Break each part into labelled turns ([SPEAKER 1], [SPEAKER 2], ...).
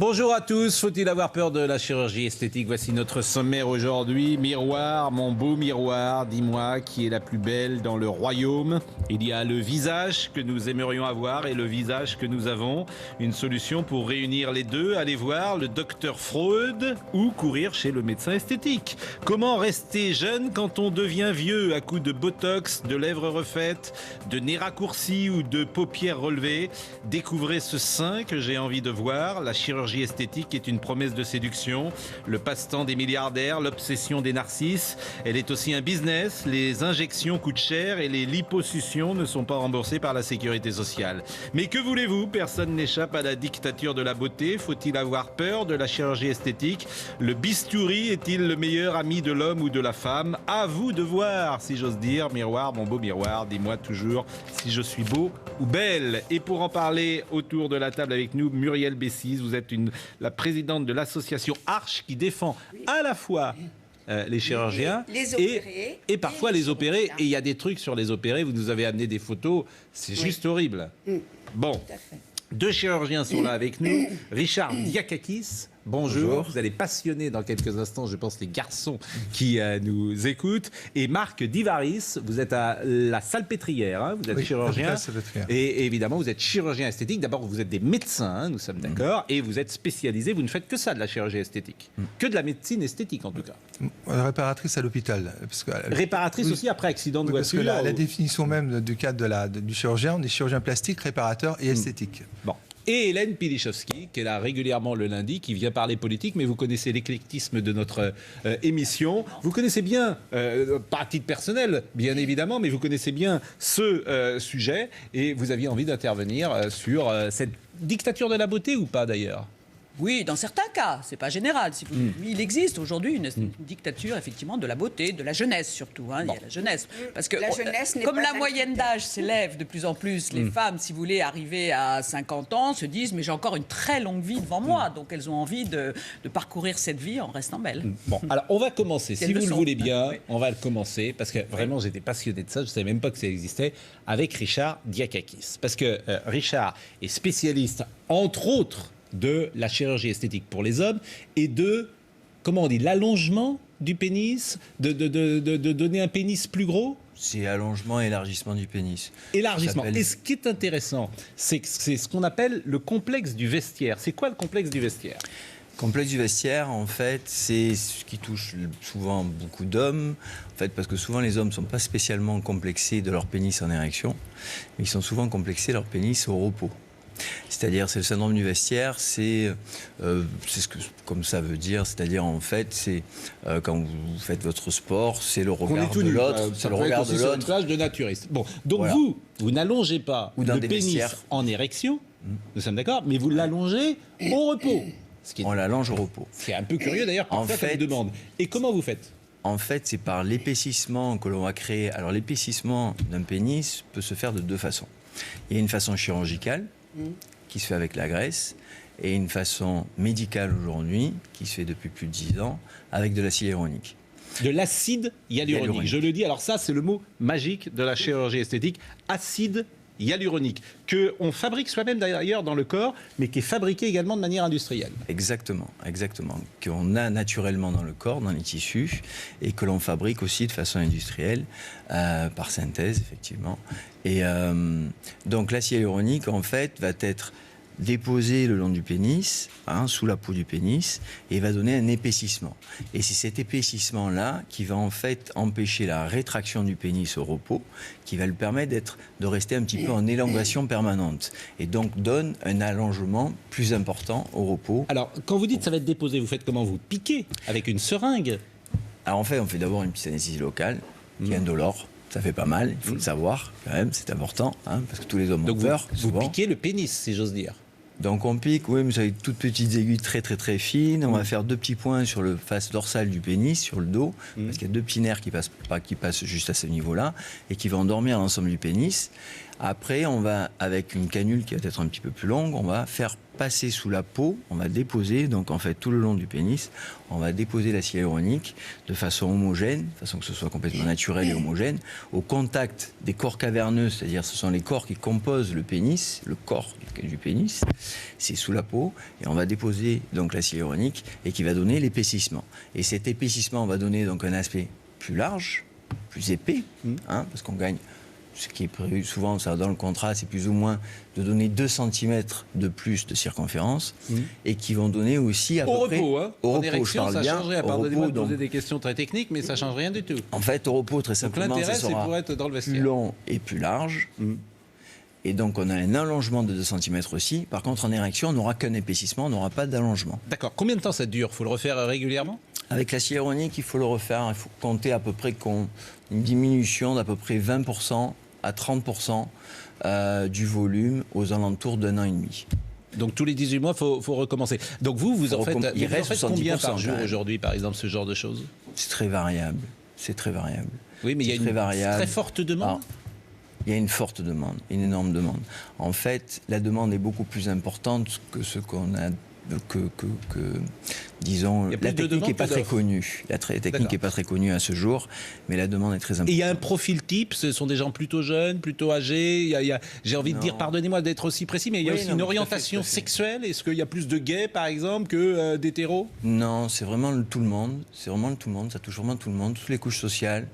[SPEAKER 1] Bonjour à tous, faut-il avoir peur de la chirurgie esthétique? Voici notre sommaire aujourd'hui. Miroir, mon beau miroir, dis-moi qui est la plus belle dans le royaume. Il y a le visage que nous aimerions avoir et le visage que nous avons. Une solution pour réunir les deux, aller voir le docteur Freud ou courir chez le médecin esthétique. Comment rester jeune quand on devient vieux à coups de botox, de lèvres refaites, de nez raccourci ou de paupières relevées? Découvrez ce sein que j'ai envie de voir. La chirurgie esthétique est une promesse de séduction, le passe-temps des milliardaires, l'obsession des narcisses. Elle est aussi un business. Les injections coûtent cher et les liposuctions ne sont pas remboursées par la sécurité sociale. Mais que voulez-vous? Personne n'échappe à la dictature de la beauté. Faut-il avoir peur de la chirurgie esthétique? Le bistouri est-il le meilleur ami de l'homme ou de la femme? À vous de voir, si j'ose dire. Miroir, mon beau miroir, dis-moi toujours si je suis beau ou belle. Et pour en parler autour de la table avec nous, Muriel Bessise, vous êtes la présidente de l'association Arche qui défend à la fois les chirurgiens et parfois les opérés. Et il y a des trucs sur les opérés, vous nous avez amené des photos, c'est juste horrible. Bon, deux chirurgiens sont là avec nous. Richard Diakakis. Bonjour, vous allez passionner dans quelques instants, je pense, les garçons qui nous écoutent. Et Marc Divaris, vous êtes à la Salpêtrière, hein, vous êtes chirurgien. Et évidemment, vous êtes chirurgien esthétique. D'abord, vous êtes des médecins, hein, nous sommes d'accord, et vous êtes spécialisé, vous ne faites que ça de la chirurgie esthétique. Que de la médecine esthétique, en tout cas.
[SPEAKER 2] Réparatrice à l'hôpital.
[SPEAKER 1] Réparatrice aussi après accident de voiture.
[SPEAKER 2] Parce que la définition même du cadre du chirurgien, on est chirurgien plastique, réparateur et esthétique.
[SPEAKER 1] Bon. Et Hélène Pilichowski, qui est là régulièrement le lundi, qui vient parler politique, mais vous connaissez l'éclectisme de notre émission. Vous connaissez bien, pas à titre personnel, bien évidemment, mais vous connaissez bien ce sujet, et vous aviez envie d'intervenir sur cette dictature de la beauté ou pas d'ailleurs?
[SPEAKER 3] Oui, dans certains cas, c'est pas général. Si vous... Il existe aujourd'hui une dictature effectivement de la beauté, de la jeunesse surtout. Hein. Bon. Il y a la jeunesse, parce que comme la moyenne d'âge s'élève de plus en plus, les femmes, si vous voulez, arriver à 50 ans, se disent mais j'ai encore une très longue vie devant moi, donc elles ont envie de parcourir cette vie en restant belles.
[SPEAKER 1] Bon, alors on va commencer, si vous le voulez bien, on va le commencer, parce que vraiment j'étais passionné de ça, je ne savais même pas que ça existait, avec Richard Diakakis, parce que Richard est spécialiste, entre autres, de la chirurgie esthétique pour les hommes et de, comment on dit, l'allongement du pénis, de donner un pénis plus gros.
[SPEAKER 4] C'est allongement et élargissement du pénis.
[SPEAKER 1] Élargissement. Et ce qui est intéressant, c'est que c'est ce qu'on appelle le complexe du vestiaire. C'est quoi le complexe du vestiaire ?
[SPEAKER 4] Complexe du vestiaire, en fait, c'est ce qui touche souvent beaucoup d'hommes, en fait, parce que souvent les hommes ne sont pas spécialement complexés de leur pénis en érection, mais ils sont souvent complexés de leur pénis au repos. C'est-à-dire, c'est le syndrome du vestiaire, c'est ce que comme ça veut dire, c'est-à-dire en fait, c'est quand vous faites votre sport, c'est le regard de l'autre,
[SPEAKER 1] c'est le regard de l'autre. C'est une plage de naturiste. Bon, donc voilà. vous n'allongez pas le pénis en érection, nous sommes d'accord, mais vous l'allongez au repos.
[SPEAKER 4] On l'allonge au repos.
[SPEAKER 1] C'est un peu curieux d'ailleurs, parfois on me demande. Et comment vous faites ?
[SPEAKER 4] En fait, c'est par l'épaississement que l'on va créer. Alors, l'épaississement d'un pénis peut se faire de deux façons. Il y a une façon chirurgicale, qui se fait avec la graisse, et une façon médicale aujourd'hui, qui se fait depuis plus de 10 ans, avec de l'acide hyaluronique.
[SPEAKER 1] De l'acide hyaluronique. Je le dis, alors ça, c'est le mot magique de la chirurgie esthétique, acide hyaluronique, qu'on fabrique soi-même d'ailleurs dans le corps, mais qui est fabriqué également de manière industrielle.
[SPEAKER 4] Exactement, exactement. Qu'on a naturellement dans le corps, dans les tissus, et que l'on fabrique aussi de façon industrielle, par synthèse, effectivement. Et donc l'acide hyaluronique, en fait, va être déposé le long du pénis, sous la peau du pénis, et va donner un épaississement. Et c'est cet épaississement-là qui va en fait empêcher la rétraction du pénis au repos, qui va lui permettre de rester un petit peu en élongation permanente, et donc donne un allongement plus important au repos.
[SPEAKER 1] Alors, quand vous dites ça va être déposé, vous faites comment? Vous piquez avec une seringue?
[SPEAKER 4] Alors en fait, on fait d'abord une petite anesthésie locale, qui est indolore. Ça fait pas mal, il faut le savoir, quand même, c'est important, parce que tous les hommes ont peur.
[SPEAKER 1] Vous piquez le pénis, si j'ose dire.
[SPEAKER 4] Donc on pique, oui, mais c'est avec toutes petites aiguilles très très très fines. On va faire deux petits points sur le face dorsale du pénis, sur le dos, parce qu'il y a deux petits nerfs qui passent juste à ce niveau-là, et qui vont endormir l'ensemble du pénis. Après, on va, avec une canule qui va être un petit peu plus longue, on va faire passer sous la peau, on va déposer, donc en fait tout le long du pénis, on va déposer l'acide hyaluronique de façon homogène, de façon que ce soit complètement naturel et homogène, au contact des corps caverneux, c'est-à-dire ce sont les corps qui composent le pénis, le corps du pénis, c'est sous la peau, et on va déposer donc l'acide hyaluronique et qui va donner l'épaississement. Et cet épaississement va donner donc un aspect plus large, plus épais, parce qu'on gagne. Ce qui est prévu souvent, ça dans le contrat, c'est plus ou moins de donner 2 cm de plus de circonférence et qui vont donner aussi à peu près...
[SPEAKER 1] Au repos, hein.
[SPEAKER 4] Au
[SPEAKER 1] En
[SPEAKER 4] repos,
[SPEAKER 1] érection,
[SPEAKER 4] je
[SPEAKER 1] ça
[SPEAKER 4] parle bien.
[SPEAKER 1] changerait.
[SPEAKER 4] Au
[SPEAKER 1] Pardonnez-moi
[SPEAKER 4] repos,
[SPEAKER 1] de poser
[SPEAKER 4] donc,
[SPEAKER 1] des questions très techniques, mais ça change rien du tout.
[SPEAKER 4] en fait, au repos, très
[SPEAKER 1] Donc
[SPEAKER 4] simplement, ça
[SPEAKER 1] l'intérêt, c'est
[SPEAKER 4] sera
[SPEAKER 1] pour être dans le
[SPEAKER 4] plus
[SPEAKER 1] vestiaire.
[SPEAKER 4] long et plus large. Et donc, on a un allongement de 2 cm aussi. Par contre, en érection, on n'aura qu'un épaississement, on n'aura pas d'allongement.
[SPEAKER 1] D'accord. Combien de temps ça dure? Faut le refaire régulièrement?
[SPEAKER 4] Avec l'acide hyaluronique, il faut le refaire. Il faut compter à peu près une diminution d'à peu près 20% à 30% du volume aux alentours d'1 an et demi.
[SPEAKER 1] Donc tous les 18 mois, faut recommencer. Donc vous en faites,
[SPEAKER 4] Il reste
[SPEAKER 1] combien
[SPEAKER 4] 70%
[SPEAKER 1] par jour
[SPEAKER 4] quand même.
[SPEAKER 1] aujourd'hui, par exemple, ce genre de choses?
[SPEAKER 4] C'est très variable. C'est très variable.
[SPEAKER 1] Oui, mais il y a
[SPEAKER 4] C'est
[SPEAKER 1] une très forte demande.
[SPEAKER 4] Alors, il y a une forte demande, une énorme demande. En fait, la demande est beaucoup plus importante que ce qu'on a, disons,
[SPEAKER 1] Il y a plus
[SPEAKER 4] la
[SPEAKER 1] de
[SPEAKER 4] technique
[SPEAKER 1] demande
[SPEAKER 4] n'est pas
[SPEAKER 1] que
[SPEAKER 4] très
[SPEAKER 1] d'offres.
[SPEAKER 4] connue. La technique
[SPEAKER 1] D'accord.
[SPEAKER 4] n'est pas très connue à ce jour, mais la demande est très
[SPEAKER 1] Et
[SPEAKER 4] importante.
[SPEAKER 1] il y a un profil type, ce sont des gens plutôt jeunes, plutôt âgés. J'ai envie de dire, pardonnez-moi d'être aussi précis, mais il y a
[SPEAKER 4] Oui,
[SPEAKER 1] aussi
[SPEAKER 4] non,
[SPEAKER 1] une
[SPEAKER 4] mais tout à fait,
[SPEAKER 1] orientation
[SPEAKER 4] tout à fait.
[SPEAKER 1] sexuelle. Est-ce qu'il y a plus de gays, par exemple, que d'hétéros?
[SPEAKER 4] Non, c'est vraiment tout le monde. C'est vraiment tout le monde. Ça touche vraiment tout le monde, toutes les couches sociales.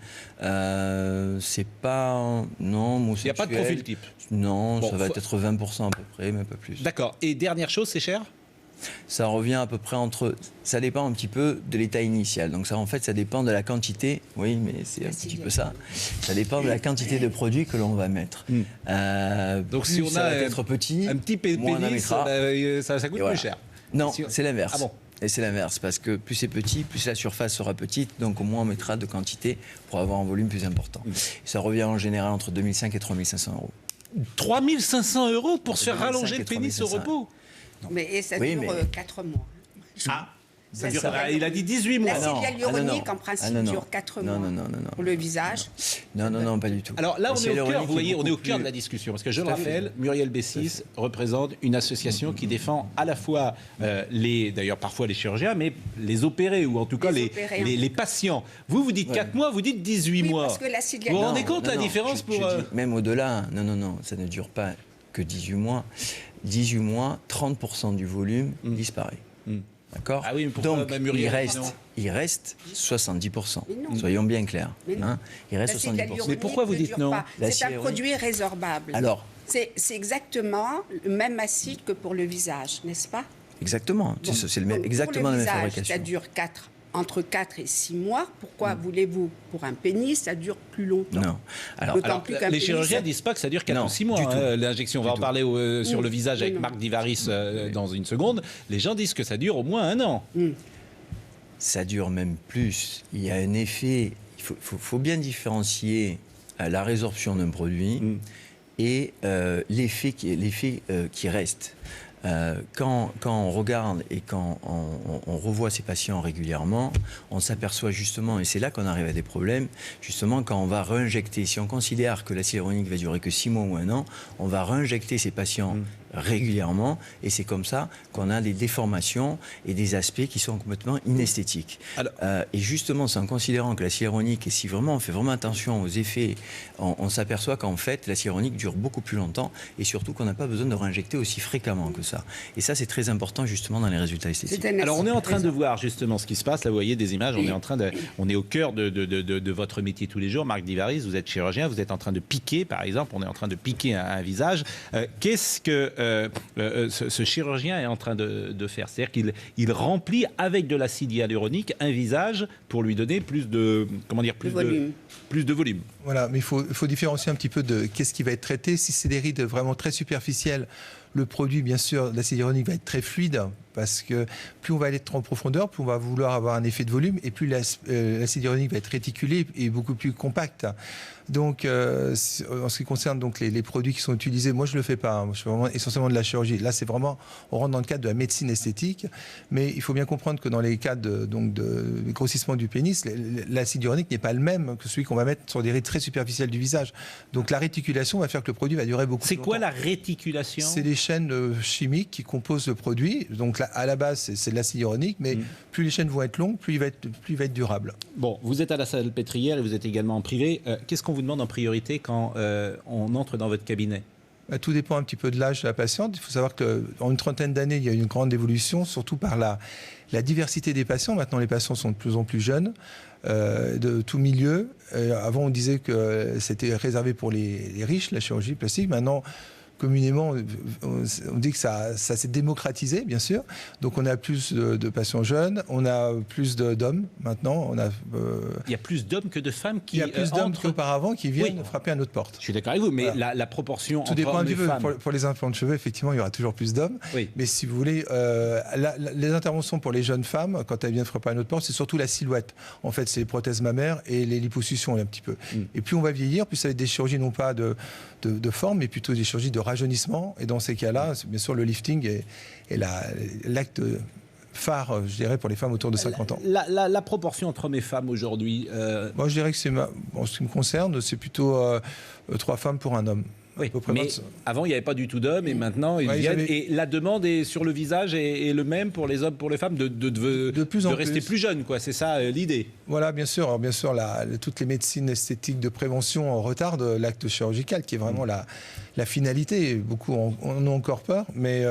[SPEAKER 4] C'est pas non homosexuel.
[SPEAKER 1] Il n'y a pas de profil type.
[SPEAKER 4] Non,
[SPEAKER 1] Bon,
[SPEAKER 4] ça va
[SPEAKER 1] faut-
[SPEAKER 4] être 20% à peu près, mais pas plus.
[SPEAKER 1] D'accord. Et dernière chose, c'est cher?
[SPEAKER 4] Ça revient à peu près entre. Ça dépend un petit peu de l'état initial. Donc ça, en fait, ça dépend de la quantité. Oui, mais c'est un petit peu ça. Ça dépend de la quantité de produits que l'on va mettre.
[SPEAKER 1] Donc
[SPEAKER 4] Plus
[SPEAKER 1] si on
[SPEAKER 4] ça
[SPEAKER 1] a
[SPEAKER 4] va être petit,
[SPEAKER 1] un petit
[SPEAKER 4] moins on en
[SPEAKER 1] pénis,
[SPEAKER 4] mettra.
[SPEAKER 1] ça coûte
[SPEAKER 4] Et voilà.
[SPEAKER 1] plus cher.
[SPEAKER 4] Non,
[SPEAKER 1] Si-
[SPEAKER 4] c'est l'inverse.
[SPEAKER 1] Ah bon?
[SPEAKER 4] Et c'est l'inverse, parce que plus c'est petit, plus la surface sera petite, donc au moins on mettra de quantité pour avoir un volume plus important. Ça revient en général entre 2500 et 3500 euros.
[SPEAKER 1] 3500 € pour se faire
[SPEAKER 4] 2500
[SPEAKER 1] rallonger le
[SPEAKER 4] et
[SPEAKER 1] pénis au
[SPEAKER 4] 3500.
[SPEAKER 1] repos?
[SPEAKER 5] Mais ça
[SPEAKER 4] Oui,
[SPEAKER 5] dure
[SPEAKER 4] mais-
[SPEAKER 5] 4 mois.
[SPEAKER 1] Ah, ça
[SPEAKER 5] La
[SPEAKER 1] dure-
[SPEAKER 5] cellule
[SPEAKER 1] il a dit 18 mois.
[SPEAKER 5] La
[SPEAKER 4] non.
[SPEAKER 5] cellule hyaluronique, en principe, dure 4 mois.
[SPEAKER 4] Non.
[SPEAKER 5] Pour le visage.
[SPEAKER 4] Non, pas du tout.
[SPEAKER 1] Alors là,
[SPEAKER 4] La
[SPEAKER 1] on est au
[SPEAKER 4] hyaluronique
[SPEAKER 1] cœur, vous voyez, on est au
[SPEAKER 4] beaucoup
[SPEAKER 1] cœur de
[SPEAKER 4] plus-
[SPEAKER 1] la discussion. Parce que je le
[SPEAKER 4] Tout à fait.
[SPEAKER 1] rappelle, Muriel Bessis représente une association qui défend à la fois d'ailleurs parfois les chirurgiens, mais les opérés, ou en tout cas
[SPEAKER 5] Les
[SPEAKER 1] les,
[SPEAKER 5] opérés,
[SPEAKER 1] les patients. Vous dites 4 mois, vous dites 18
[SPEAKER 5] Oui,
[SPEAKER 1] mois.
[SPEAKER 5] parce que l'acide
[SPEAKER 1] Vous vous rendez
[SPEAKER 5] hyaluronique-
[SPEAKER 1] compte la différence
[SPEAKER 4] je
[SPEAKER 1] pour...
[SPEAKER 4] dis même au-delà, non, ça ne dure pas que 18 mois. 18 mois, 30% du volume disparaît. D'accord.
[SPEAKER 1] Ah oui, mais pourquoi,
[SPEAKER 4] donc
[SPEAKER 1] bah, Muriel,
[SPEAKER 4] il reste 70%.
[SPEAKER 5] Mais non.
[SPEAKER 4] Soyons bien clairs.
[SPEAKER 5] Mais non.
[SPEAKER 4] Hein. Il reste
[SPEAKER 5] L'acide
[SPEAKER 4] 70%.
[SPEAKER 5] hyaluronique
[SPEAKER 1] Mais pourquoi vous
[SPEAKER 5] ne
[SPEAKER 1] dites
[SPEAKER 5] dure
[SPEAKER 1] non?
[SPEAKER 5] pas. C'est
[SPEAKER 4] L'acide
[SPEAKER 5] un
[SPEAKER 4] hyaluronique-
[SPEAKER 5] produit résorbable.
[SPEAKER 4] Alors,
[SPEAKER 5] C'est exactement le même acide que pour le visage, n'est-ce pas?
[SPEAKER 4] exactement.
[SPEAKER 5] Bon.
[SPEAKER 4] C'est
[SPEAKER 5] Donc,
[SPEAKER 4] exactement
[SPEAKER 5] pour
[SPEAKER 4] la
[SPEAKER 5] le
[SPEAKER 4] même
[SPEAKER 5] visage,
[SPEAKER 4] fabrication.
[SPEAKER 5] ça dure entre 4 et 6 mois. Pourquoi voulez-vous, pour un pénis, ça dure plus longtemps?
[SPEAKER 4] Non. Alors,
[SPEAKER 5] D'autant
[SPEAKER 1] Alors,
[SPEAKER 5] plus qu'un
[SPEAKER 1] les
[SPEAKER 5] pénis,
[SPEAKER 1] chirurgiens
[SPEAKER 5] ça-
[SPEAKER 1] disent pas que ça dure 4
[SPEAKER 4] Non,
[SPEAKER 1] ou 6 mois,
[SPEAKER 4] du tout.
[SPEAKER 1] l'injection. On va en
[SPEAKER 4] tout.
[SPEAKER 1] parler sur le visage avec
[SPEAKER 5] non.
[SPEAKER 1] Marc Divaris dans une seconde. Les gens disent que ça dure au moins 1 an.
[SPEAKER 4] ça dure même plus. Il y a un effet. Il faut bien différencier la résorption d'un produit et l'effet qui reste. Quand on regarde et quand on revoit ces patients régulièrement, on s'aperçoit justement, et c'est là qu'on arrive à des problèmes, justement quand on va réinjecter, si on considère que l'acide hyaluronique va durer que 6 mois ou 1 an, on va réinjecter ces patients régulièrement, et c'est comme ça qu'on a des déformations et des aspects qui sont complètement inesthétiques.
[SPEAKER 1] Alors-
[SPEAKER 4] Et justement, c'est en considérant que l'acide hyaluronique, et si vraiment on fait vraiment attention aux effets, on s'aperçoit qu'en fait, l'acide hyaluronique dure beaucoup plus longtemps, et surtout qu'on n'a pas besoin de réinjecter aussi fréquemment que ça. Et ça, c'est très important justement dans les résultats esthétiques.
[SPEAKER 5] C'est un
[SPEAKER 1] Alors on est en train
[SPEAKER 5] acide
[SPEAKER 1] de voir justement ce qui se passe. Là, vous voyez des images. On est au cœur de votre métier tous les jours. Marc Divaris, vous êtes chirurgien. Vous êtes en train de piquer, par exemple. On est en train de piquer un visage. Qu'est-ce que ce chirurgien est en train de faire? C'est-à-dire qu'il remplit avec de l'acide hyaluronique un visage pour lui donner plus de
[SPEAKER 5] volume.
[SPEAKER 1] plus de volume.
[SPEAKER 2] Voilà, mais il faut différencier un petit peu de qu'est-ce qui va être traité. Si c'est des rides vraiment très superficielles, Le produit, bien sûr, l'acide hyaluronique va être très fluide parce que plus on va aller en profondeur, plus on va vouloir avoir un effet de volume et plus l'acide hyaluronique va être réticulé et beaucoup plus compact. Donc, en ce qui concerne donc les produits qui sont utilisés, moi je le fais pas. Moi, je fais vraiment essentiellement de la chirurgie. Là, c'est vraiment, on rentre dans le cadre de la médecine esthétique, mais il faut bien comprendre que dans les cas de grossissement du pénis, l'acide hyaluronique n'est pas le même que celui qu'on va mettre sur des rides très superficielles du visage. Donc, la réticulation va faire que le produit va durer beaucoup plus longtemps.
[SPEAKER 1] C'est quoi la réticulation?
[SPEAKER 2] C'est les chaînes chimiques qui composent le produit. Donc, là, à la base, c'est de l'acide hyaluronique, mais plus les chaînes vont être longues, plus il va être durable.
[SPEAKER 1] Bon, vous êtes à la Salpêtrière et vous êtes également en privé. Qu'est-ce qu'on vous demande en priorité quand on entre dans votre cabinet?
[SPEAKER 2] Tout dépend un petit peu de l'âge de la patiente. Il faut savoir qu'en une trentaine d'années, il y a eu une grande évolution, surtout par la diversité des patients. Maintenant, les patients sont de plus en plus jeunes, de tout milieu. Avant, on disait que c'était réservé pour les riches, la chirurgie plastique. Maintenant, communément, on dit que ça s'est démocratisé, bien sûr. Donc, on a plus de patients jeunes, on a plus d'hommes maintenant.
[SPEAKER 1] Il y a plus d'hommes que de femmes qui
[SPEAKER 2] Il y a plus d'hommes qu'auparavant qui viennent frapper à notre porte.
[SPEAKER 1] Je suis d'accord avec vous, mais
[SPEAKER 2] voilà.
[SPEAKER 1] la proportion
[SPEAKER 2] tout
[SPEAKER 1] entre
[SPEAKER 2] dépend
[SPEAKER 1] hommes
[SPEAKER 2] du
[SPEAKER 1] et femmes...
[SPEAKER 2] Pour les implants de cheveux, effectivement, il y aura toujours plus d'hommes.
[SPEAKER 1] Oui.
[SPEAKER 2] Mais si vous voulez, les interventions pour les jeunes femmes, quand elles viennent frapper à notre porte, c'est surtout la silhouette. En fait, c'est les prothèses mammaires et les liposuctions, un petit peu. Et plus on va vieillir, plus ça va être des chirurgies non pas de forme, mais plutôt des chirurgies de rajeunissement. Et dans ces cas-là, bien sûr, le lifting est l'acte phare, je dirais, pour les femmes autour de 50 ans.
[SPEAKER 1] La proportion entre hommes et femmes aujourd'hui...
[SPEAKER 2] Moi, je dirais que en ce qui me concerne, c'est plutôt 3 femmes pour un homme.
[SPEAKER 1] Oui, mais avant, il n'y avait pas du tout d'hommes et maintenant, ils viennent. Et la demande est sur le visage est le même pour les hommes, pour les femmes, de rester plus jeunes, quoi. C'est ça l'idée.
[SPEAKER 2] Voilà, bien sûr. Alors, bien sûr, toutes les médecines esthétiques de prévention retardent l'acte chirurgical, qui est vraiment la finalité. Beaucoup en ont encore peur, mais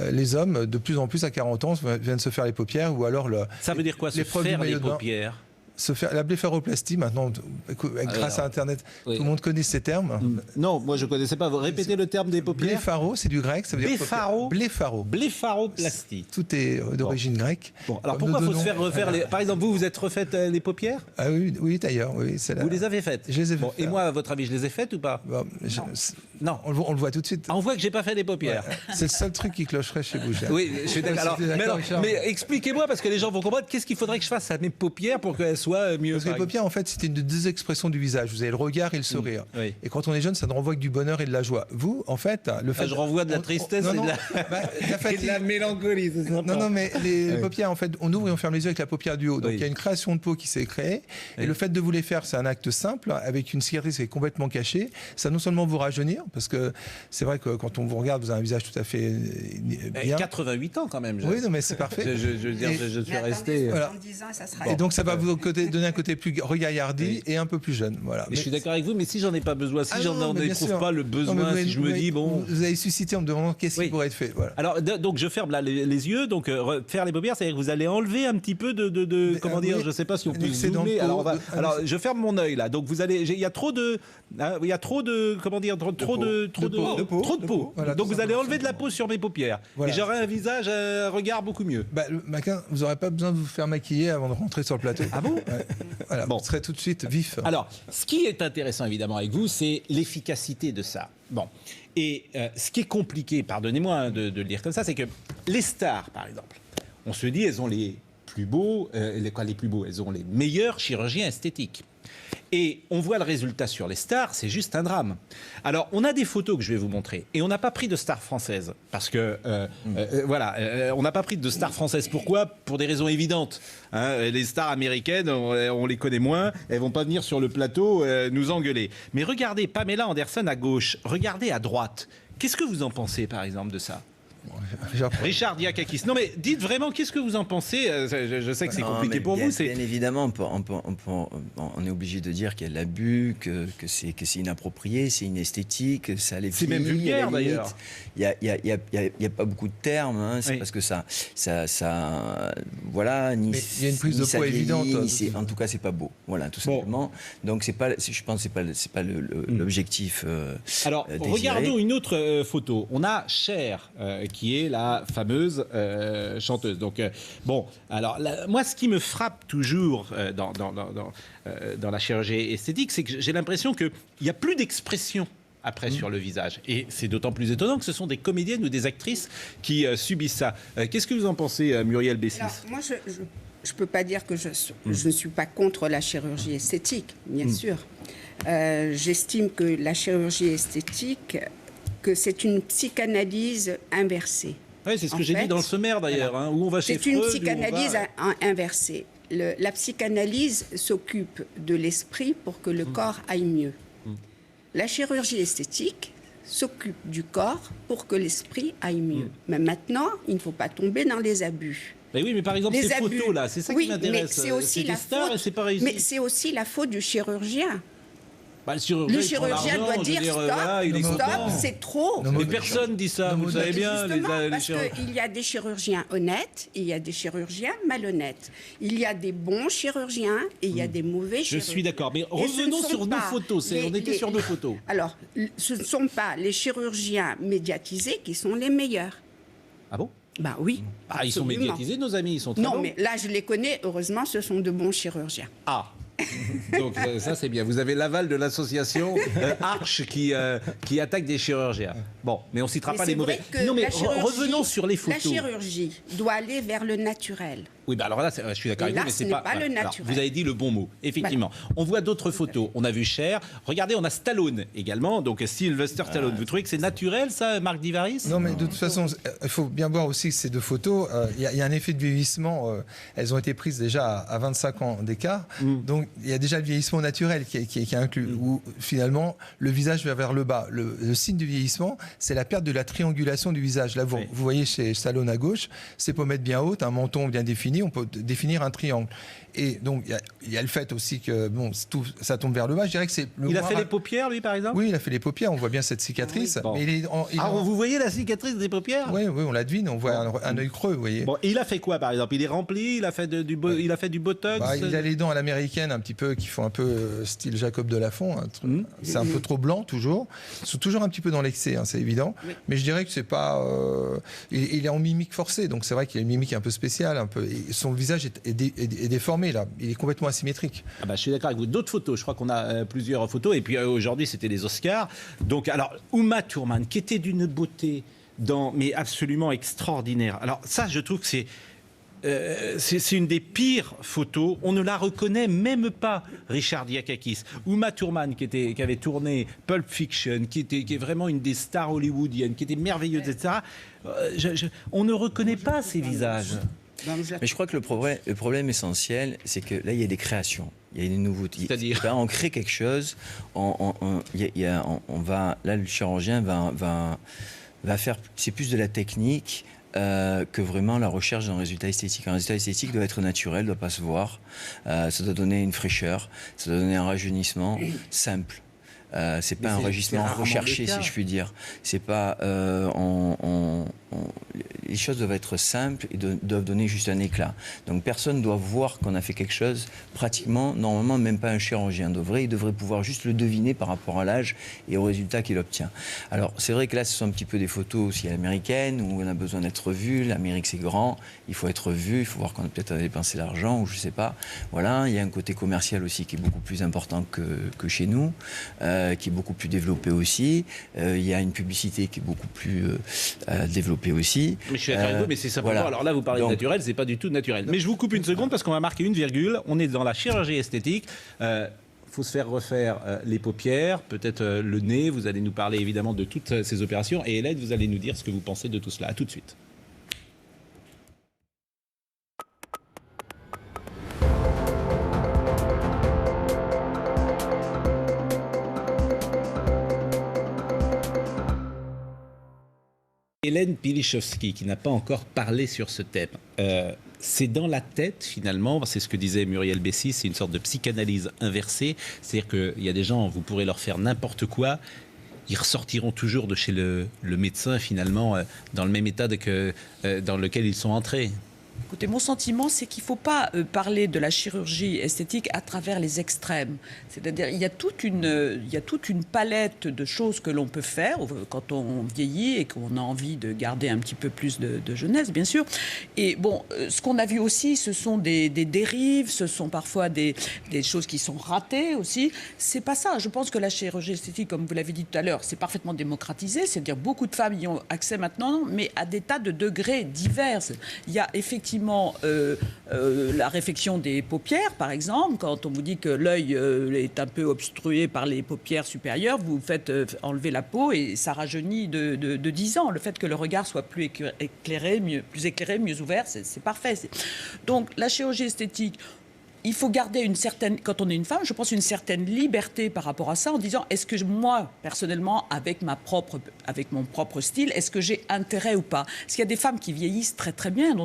[SPEAKER 2] les hommes, de plus en plus à 40 ans, viennent se faire les paupières ou alors
[SPEAKER 1] ça veut dire quoi, se faire les paupières?
[SPEAKER 2] La blépharoplastie, maintenant, grâce à Internet, tout le monde connaît ces termes.
[SPEAKER 1] Non, moi je ne connaissais pas. Vous répétez le terme des paupières.
[SPEAKER 2] Blépharo, c'est du grec. Ça veut dire blépharoplastie. Tout est d'origine grecque.
[SPEAKER 1] Bon, alors pourquoi il faut se faire refaire Par exemple, vous êtes refaites les paupières?
[SPEAKER 2] Ah oui, d'ailleurs. Oui,
[SPEAKER 1] vous les avez faites?
[SPEAKER 2] Je les ai faites.
[SPEAKER 1] Et moi, à votre avis, je les ai faites ou pas?
[SPEAKER 2] Non. On le voit tout de suite.
[SPEAKER 1] On voit que j'ai pas fait les paupières.
[SPEAKER 2] Ouais. C'est le seul truc qui clocherait chez vous.
[SPEAKER 1] Oui, je suis d'accord. Mais expliquez-moi, parce que les gens vont comprendre, qu'est-ce qu'il faudrait que je fasse à mes paupières pour qu'elles soient mieux?
[SPEAKER 2] Parce que les paupières, en fait, c'était une des deux expressions du visage. Vous avez le regard et le sourire.
[SPEAKER 1] Oui.
[SPEAKER 2] Et quand on est jeune, ça ne renvoie que du bonheur et de la joie. Vous, en fait, le fait...
[SPEAKER 1] je renvoie de la tristesse et de la mélancolie.
[SPEAKER 2] Non, mais les paupières, en fait, on ouvre et on ferme les yeux avec la paupière du haut. Donc il y a une création de peau qui s'est créée. Et le fait de vous les faire, c'est un acte simple, avec une cicatrice qui est complètement cachée. Ça non seulement vous rajeunir, parce que c'est vrai que quand on vous regarde, vous avez un visage tout à fait bien.
[SPEAKER 1] 88 ans quand même.
[SPEAKER 2] Oui, non, mais c'est parfait.
[SPEAKER 1] Je suis resté...
[SPEAKER 5] Voilà. 10 ans, ça sera...
[SPEAKER 2] Et donc ça va vous donner un côté plus regaillardi et un peu plus jeune. Voilà.
[SPEAKER 1] Mais je suis d'accord avec vous, mais si j'en ai pas besoin, si j'en éprouve pas le besoin, si je me dis bon...
[SPEAKER 2] Vous avez suscité en me demandant qu'est-ce qui pourrait être fait. Voilà.
[SPEAKER 1] Alors, donc je ferme là les yeux, donc faire les paupières, c'est-à-dire que vous allez enlever un petit peu de comment dire, je sais pas si on peut zoomer. Alors, je ferme mon œil là, donc vous allez... Il y a trop de... comment dire, trop de peau. Voilà, donc vous allez enlever de la peau sur mes paupières. Voilà. Et j'aurai un visage, un regard beaucoup mieux.
[SPEAKER 2] Maquin, vous n'aurez pas besoin de vous faire maquiller avant de rentrer sur le plateau.
[SPEAKER 1] Ah bon?
[SPEAKER 2] Voilà, bon. Vous serez tout de suite vif.
[SPEAKER 1] Alors, ce qui est intéressant évidemment avec vous, c'est l'efficacité de ça. Bon. Et ce qui est compliqué, pardonnez-moi de le dire comme ça, c'est que les stars, par exemple, on se dit, elles ont les plus beaux, elles ont les meilleurs chirurgiens esthétiques. Et on voit le résultat sur les stars, c'est juste un drame. Alors, on a des photos que je vais vous montrer. Et on n'a pas pris de stars françaises. Parce que, on n'a pas pris de stars françaises. Pourquoi? Pour des raisons évidentes. Les stars américaines, on les connaît moins. Elles vont pas venir sur le plateau nous engueuler. Mais regardez Pamela Anderson à gauche. Regardez à droite. Qu'est-ce que vous en pensez, par exemple, de ça? Richard Diakakis. Non mais dites vraiment, qu'est-ce que vous en pensez? Je sais que c'est compliqué pour vous.
[SPEAKER 4] Bien évidemment, on est obligé de dire qu'il y a de l'abus, que c'est inapproprié, c'est inesthétique, ça les
[SPEAKER 1] c'est même vulgaire d'ailleurs.
[SPEAKER 4] Il y a pas beaucoup de termes. Hein, c'est parce que ça voilà.
[SPEAKER 2] Il y a une prise de poids évidente.
[SPEAKER 4] En tout cas, c'est pas beau. Voilà, tout simplement. Donc c'est pas. Je pense que c'est pas l'objectif.
[SPEAKER 1] Alors
[SPEAKER 4] désiré.
[SPEAKER 1] Regardons une autre photo. On a Cher. Qui est la fameuse chanteuse. Donc, moi, ce qui me frappe toujours dans la chirurgie esthétique, c'est que j'ai l'impression qu'il n'y a plus d'expression après sur le visage. Et c'est d'autant plus étonnant que ce sont des comédiennes ou des actrices qui subissent ça. Qu'est-ce que vous en pensez, Muriel Bessis?
[SPEAKER 5] Alors, moi, je ne peux pas dire que je ne suis pas contre la chirurgie esthétique, bien sûr. J'estime que la chirurgie esthétique, que c'est une psychanalyse inversée.
[SPEAKER 1] Oui, c'est ce que j'ai dit dans le sommaire d'ailleurs,
[SPEAKER 5] voilà.
[SPEAKER 1] Où on va chez Freud.
[SPEAKER 5] C'est une psychanalyse inversée. La psychanalyse s'occupe de l'esprit pour que le corps aille mieux. La chirurgie esthétique s'occupe du corps pour que l'esprit aille mieux. Mais maintenant, il ne faut pas tomber dans les abus.
[SPEAKER 1] Mais oui, mais par exemple, ces photos-là, c'est ça qui m'intéresse.
[SPEAKER 5] C'est aussi
[SPEAKER 1] des stars et c'est pas réussi.
[SPEAKER 5] Mais c'est aussi la faute du chirurgien.
[SPEAKER 1] Le
[SPEAKER 5] chirurgien doit dire stop, c'est trop.
[SPEAKER 1] Mais personne dit ça, vous savez bien.
[SPEAKER 5] Parce qu'il y a des chirurgiens honnêtes, il y a des chirurgiens malhonnêtes. Il y a des bons chirurgiens et il y a des mauvais chirurgiens.
[SPEAKER 1] Je suis d'accord, mais revenons sur nos photos. On était sur nos photos.
[SPEAKER 5] Alors, ce ne sont pas les chirurgiens médiatisés qui sont les meilleurs.
[SPEAKER 1] Ah bon?
[SPEAKER 5] Bah oui.
[SPEAKER 1] Ah, ils sont médiatisés, nos amis, ils sont très bons.
[SPEAKER 5] Non, mais là, je les connais, heureusement, ce sont de bons chirurgiens.
[SPEAKER 1] Ah. Donc ça c'est bien. Vous avez l'aval de l'association Arche qui attaque des chirurgiens. Bon, mais on citera pas les mauvais. Non, mais revenons sur les photos.
[SPEAKER 5] La chirurgie doit aller vers le naturel.
[SPEAKER 1] Oui, bah alors là, je suis d'accord avec vous, mais c'est pas
[SPEAKER 5] le naturel.
[SPEAKER 1] Alors, vous avez dit le bon mot, effectivement. On voit d'autres photos. On a vu Cher. Regardez, on a Stallone également, donc Sylvester Stallone. Vous trouvez que c'est naturel, ça, Marc Divaris?
[SPEAKER 2] Non, mais de toute façon, il faut bien voir aussi que ces deux photos, il y a un effet de vieillissement. Elles ont été prises déjà à 25 ans d'écart. Donc, il y a déjà le vieillissement naturel qui est inclus, où finalement, le visage va vers le bas. Le signe du vieillissement, c'est la perte de la triangulation du visage. Là, vous voyez chez Stallone à gauche, ses pommettes bien hautes, un menton bien défini. On peut définir un triangle. Et donc, il y a le fait aussi que bon, tout ça tombe vers le bas. Je dirais que c'est
[SPEAKER 1] il a fait les paupières, lui, par exemple?
[SPEAKER 2] Oui, il a fait les paupières. On voit bien cette cicatrice.
[SPEAKER 1] Bon.
[SPEAKER 2] Mais
[SPEAKER 1] vous voyez la cicatrice des paupières?
[SPEAKER 2] Oui, on la devine. On voit un œil creux, vous voyez.
[SPEAKER 1] Bon, et il a fait quoi, par exemple? Il est rempli? Il a fait du botox?
[SPEAKER 2] Il a les dents à l'américaine, un petit peu, qui font un peu style Jacob Delafont. C'est un peu trop blanc, toujours. Ils sont toujours un petit peu dans l'excès, c'est évident. Oui. Mais je dirais que c'est pas... il est en mimique forcée, donc c'est vrai qu'il a une mimique un peu spéciale. Et son visage est déformé, là. Il est complètement asymétrique.
[SPEAKER 1] Ah bah, je suis d'accord avec vous. D'autres photos, je crois qu'on a plusieurs photos. Et puis aujourd'hui, c'était les Oscars. Donc, alors, Uma Thurman, qui était d'une beauté mais absolument extraordinaire. Alors ça, je trouve que c'est une des pires photos. On ne la reconnaît même pas, Richard Diakakis. Uma Thurman, qui avait tourné Pulp Fiction, qui est vraiment une des stars hollywoodiennes, qui était merveilleuse, etc. On ne reconnaît pas ces visages.
[SPEAKER 4] Mais je crois que le problème essentiel, c'est que là, il y a des créations, il y a des nouveautés.
[SPEAKER 1] C'est-à-dire,
[SPEAKER 4] on crée quelque chose, là, le chirurgien va faire, c'est plus de la technique que vraiment la recherche d'un résultat esthétique. Un résultat esthétique doit être naturel, ne doit pas se voir, ça doit donner une fraîcheur, ça doit donner un rajeunissement simple. C'est pas un rajeunissement recherché, si je puis dire. C'est pas les choses doivent être simples et doivent donner juste un éclat. Donc personne ne doit voir qu'on a fait quelque chose. Pratiquement, normalement, même pas un chirurgien il devrait pouvoir juste le deviner par rapport à l'âge et au résultat qu'il obtient. Alors c'est vrai que là, ce sont un petit peu des photos aussi américaines où on a besoin d'être vu. L'Amérique c'est grand, il faut être vu, il faut voir qu'on a peut-être dépensé l'argent ou je sais pas. Voilà, il y a un côté commercial aussi qui est beaucoup plus important que chez nous. Qui est beaucoup plus développé aussi. Il y a une publicité qui est beaucoup plus développée aussi.
[SPEAKER 1] Mais je suis d'accord avec vous, mais c'est simplement... Voilà. Alors là, vous parlez de naturel, c'est pas du tout naturel. Mais je vous coupe une seconde parce qu'on va marquer une virgule. On est dans la chirurgie esthétique. Faut se faire refaire les paupières, peut-être le nez. Vous allez nous parler évidemment de toutes ces opérations. Et Hélène, vous allez nous dire ce que vous pensez de tout cela. À tout de suite. Hélène Pilichowski, qui n'a pas encore parlé sur ce thème, c'est dans la tête finalement, c'est ce que disait Muriel Bessis, c'est une sorte de psychanalyse inversée, c'est-à-dire qu'il y a des gens, vous pourrez leur faire n'importe quoi, ils ressortiront toujours de chez le médecin finalement dans le même état dans lequel ils sont entrés.
[SPEAKER 3] Écoutez, mon sentiment, c'est qu'il ne faut pas parler de la chirurgie esthétique à travers les extrêmes. C'est-à-dire, il y a toute une palette de choses que l'on peut faire quand on vieillit et qu'on a envie de garder un petit peu plus de jeunesse, bien sûr. Et bon, ce qu'on a vu aussi, ce sont des dérives, ce sont parfois des choses qui sont ratées aussi. C'est pas ça. Je pense que la chirurgie esthétique, comme vous l'avez dit tout à l'heure, c'est parfaitement démocratisé. C'est-à-dire, beaucoup de femmes y ont accès maintenant, mais à des tas de degrés divers. Il y a effectivement la réfection des paupières, par exemple. Quand on vous dit que l'œil est un peu obstrué par les paupières supérieures, vous faites enlever la peau et ça rajeunit de 10 ans. Le fait que le regard soit plus éclairé, mieux ouvert, c'est parfait. Donc la chirurgie esthétique, il faut garder une certaine, quand on est une femme, je pense une certaine liberté par rapport à ça, en disant, est-ce que moi, personnellement, avec mon propre style, est-ce que j'ai intérêt ou pas? Parce qu'il y a des femmes qui vieillissent très très bien,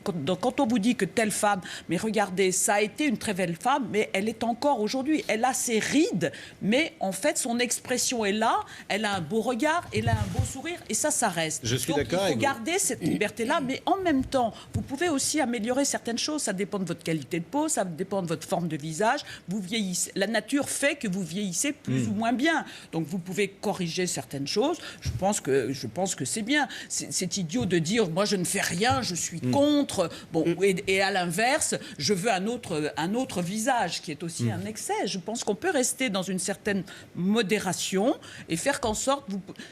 [SPEAKER 3] quand on vous dit que telle femme, mais regardez, ça a été une très belle femme, mais elle est encore aujourd'hui, elle a ses rides, mais en fait, son expression est là, elle a un beau regard, elle a un beau sourire, et ça reste.
[SPEAKER 1] Je suis
[SPEAKER 3] Donc,
[SPEAKER 1] d'accord avec vous.
[SPEAKER 3] Il faut garder cette liberté-là, mais en même temps, vous pouvez aussi améliorer certaines choses, ça dépend de votre qualité de peau, ça dépend de votre forme de visage. Vous vieillissez. La nature fait que vous vieillissez plus ou moins bien. Donc vous pouvez corriger certaines choses. Je pense que c'est bien. C'est idiot de dire moi je ne fais rien, je suis contre. Bon, et à l'inverse, je veux un autre visage qui est aussi un excès. Je pense qu'on peut rester dans une certaine modération et faire qu'en sorte.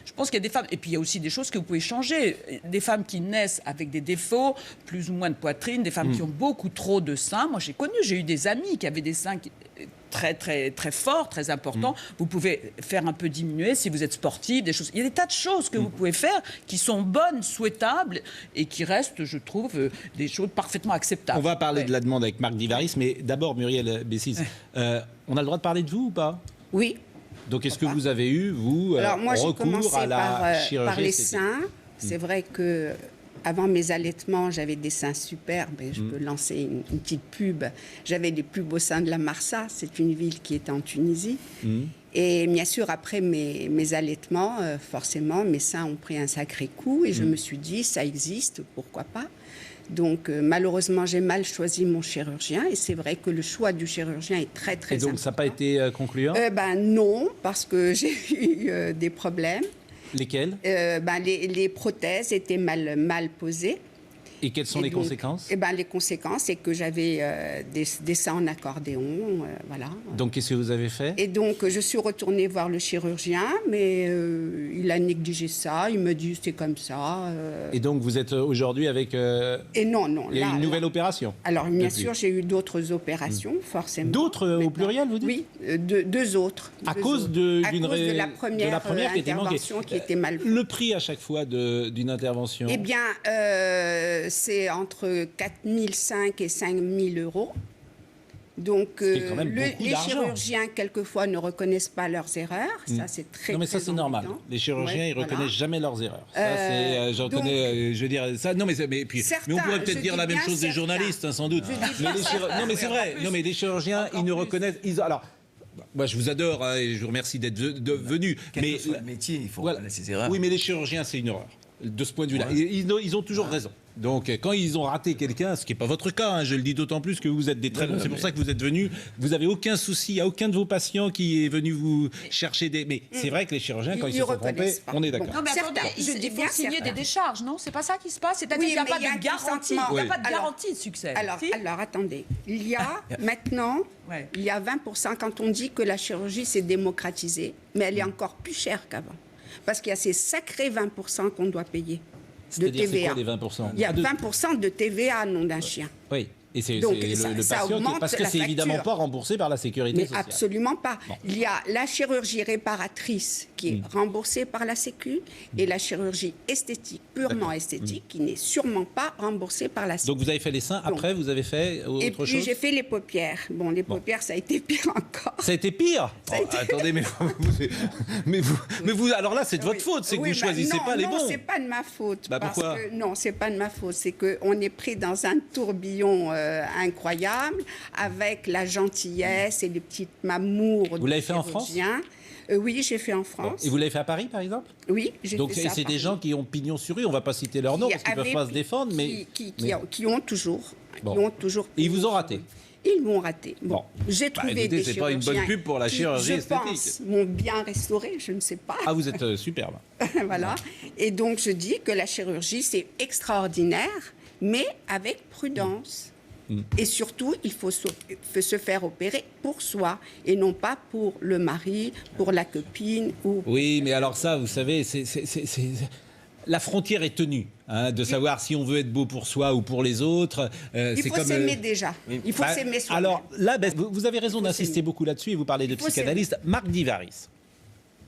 [SPEAKER 3] Je pense qu'il y a des femmes. Et puis il y a aussi des choses que vous pouvez changer. Des femmes qui naissent avec des défauts, plus ou moins de poitrine, des femmes qui ont beaucoup trop de seins. Moi j'ai eu des amis qui avaient des seins très, très, très forts, très importants. Vous pouvez faire un peu diminuer si vous êtes sportif, des choses. Il y a des tas de choses que vous pouvez faire qui sont bonnes, souhaitables et qui restent, je trouve, des choses parfaitement acceptables.
[SPEAKER 1] On va parler de la demande avec Marc Divaris, mais d'abord, Muriel Bessis, on a le droit de parler de vous ou pas?
[SPEAKER 5] Oui.
[SPEAKER 1] Donc, est-ce que vous avez eu, vous,
[SPEAKER 5] Alors, moi, j'ai
[SPEAKER 1] recours
[SPEAKER 5] commencé
[SPEAKER 1] à la chirurgie
[SPEAKER 5] par les
[SPEAKER 1] esthétique?
[SPEAKER 5] seins. C'est vrai que avant mes allaitements, j'avais des seins superbes. Et je peux lancer une petite pub. J'avais les plus beaux seins de la Marsa. C'est une ville qui est en Tunisie. Et bien sûr, après mes allaitements, forcément, mes seins ont pris un sacré coup. Et je me suis dit, ça existe, pourquoi pas? Donc, malheureusement, j'ai mal choisi mon chirurgien. Et c'est vrai que le choix du chirurgien est très, très important.
[SPEAKER 1] Et donc, ça n'a pas été concluant?
[SPEAKER 5] Non, parce que j'ai eu des problèmes.
[SPEAKER 1] Lesquels?
[SPEAKER 5] Les prothèses étaient mal posées.
[SPEAKER 1] Et quelles sont les conséquences?
[SPEAKER 5] Les conséquences, c'est que j'avais des seins en accordéon, voilà.
[SPEAKER 1] Donc, qu'est-ce que vous avez fait?
[SPEAKER 5] Et donc, je suis retournée voir le chirurgien, mais il a négligé ça. Il me dit, c'est comme ça.
[SPEAKER 1] Et donc, vous êtes aujourd'hui avec...
[SPEAKER 5] Et non.
[SPEAKER 1] Il y a une nouvelle opération?
[SPEAKER 5] Alors, bien sûr, j'ai eu d'autres opérations, forcément.
[SPEAKER 1] D'autres au pluriel, vous dites?
[SPEAKER 5] Oui, deux autres.
[SPEAKER 1] À cause de
[SPEAKER 5] la première
[SPEAKER 1] qui était manquée.
[SPEAKER 5] intervention qui était mal faite.
[SPEAKER 1] Le prix, à chaque fois, d'une intervention?
[SPEAKER 5] Eh bien... c'est entre 4 500 et 5 000 euros. Donc, les chirurgiens, quelquefois, ne reconnaissent pas leurs erreurs. Ça, c'est très,
[SPEAKER 1] non, mais ça, c'est normal. Les chirurgiens, ils ne reconnaissent jamais leurs erreurs. Ça, j'en connais, je veux dire, ça... Non, mais on pourrait peut-être dire la même chose des journalistes, sans doute. Non, mais c'est vrai. Non, mais les chirurgiens, ils ne reconnaissent... Alors... Moi, je vous adore et je vous remercie d'être venu.
[SPEAKER 4] Quel que soit le métier, il faut reconnaître ses erreurs.
[SPEAKER 1] Oui, mais les chirurgiens, c'est une horreur. De ce point de vue-là. Ils ont toujours raison. Donc, quand ils ont raté quelqu'un, ce qui n'est pas votre cas, je le dis d'autant plus que vous êtes des très bons. C'est pour ça que vous êtes venus. Vous n'avez aucun souci. Il n'y a aucun de vos patients qui est venu vous chercher des... Mais c'est vrai que les chirurgiens, quand ils se sont trompés, on est d'accord.
[SPEAKER 3] Non, mais attendez, il faut signer des décharges, non? C'est pas ça qui se passe? C'est-à-dire qu'il n'y a pas de garantie. Il n'y a pas de garantie de succès.
[SPEAKER 5] Alors, attendez. Il y a maintenant, il y a 20%, quand on dit que la chirurgie s'est démocratisée, mais elle est encore plus chère qu'avant. Parce qu'il y a ces sacrés 20% qu'on doit payer de TVA.
[SPEAKER 1] C'est quoi les 20%?
[SPEAKER 5] Il y a 20% de TVA, nom d'un chien.
[SPEAKER 1] Oui. Et c'est
[SPEAKER 5] Donc,
[SPEAKER 1] le
[SPEAKER 5] ça
[SPEAKER 1] patient,
[SPEAKER 5] augmente
[SPEAKER 1] parce que
[SPEAKER 5] la
[SPEAKER 1] c'est évidemment
[SPEAKER 5] facture.
[SPEAKER 1] pas remboursé par la sécurité
[SPEAKER 5] Mais
[SPEAKER 1] sociale.
[SPEAKER 5] absolument pas. Bon. Il y a la chirurgie réparatrice qui est remboursée par la Sécu et la chirurgie esthétique, purement esthétique, qui n'est sûrement pas remboursée par la Sécu.
[SPEAKER 1] Donc vous avez fait les seins, après vous avez fait autre chose?
[SPEAKER 5] Et puis j'ai fait les paupières. Bon, les paupières, ça a été pire encore.
[SPEAKER 1] Ça a été pire? Attendez, mais vous, alors là, c'est de votre faute, c'est que vous ne choisissez pas les bons.
[SPEAKER 5] Non, c'est pas de ma faute.
[SPEAKER 1] Pourquoi?
[SPEAKER 5] Non, c'est pas de ma faute. C'est qu'on est pris dans un tourbillon incroyable, avec la gentillesse et les petites mamours.
[SPEAKER 1] Vous l'avez fait en France ?
[SPEAKER 5] Oui, j'ai fait en France.
[SPEAKER 1] Bon. Et vous l'avez fait à Paris, par exemple ?
[SPEAKER 5] Oui, j'ai fait ça.
[SPEAKER 1] Donc c'est des gens qui ont pignon sur rue, on ne va pas citer leur nom parce qu'ils ne peuvent pas se défendre, mais...
[SPEAKER 5] Qui ont toujours...
[SPEAKER 1] Bon.
[SPEAKER 5] Qui ont toujours
[SPEAKER 1] Et ils vous ont raté ?
[SPEAKER 5] Ils m'ont raté. Bon, j'ai trouvé
[SPEAKER 1] écoutez,
[SPEAKER 5] des
[SPEAKER 1] c'est pas une bonne pub pour la chirurgie esthétique.
[SPEAKER 5] Je pense, m'ont bien restauré, je ne sais pas.
[SPEAKER 1] Ah, vous êtes superbe.
[SPEAKER 5] Voilà. Et donc, je dis que la chirurgie, c'est extraordinaire, mais avec prudence. Et surtout, il faut se faire opérer pour soi et non pas pour le mari, pour la copine.
[SPEAKER 1] Oui, mais alors ça, vous savez, la frontière est tenue, de savoir si on veut être beau pour soi ou pour les autres.
[SPEAKER 5] Il faut s'aimer déjà. Il faut s'aimer soi.
[SPEAKER 1] Alors là, vous avez raison d'insister beaucoup là-dessus et vous parlez de psychanalyste. Marc Divaris,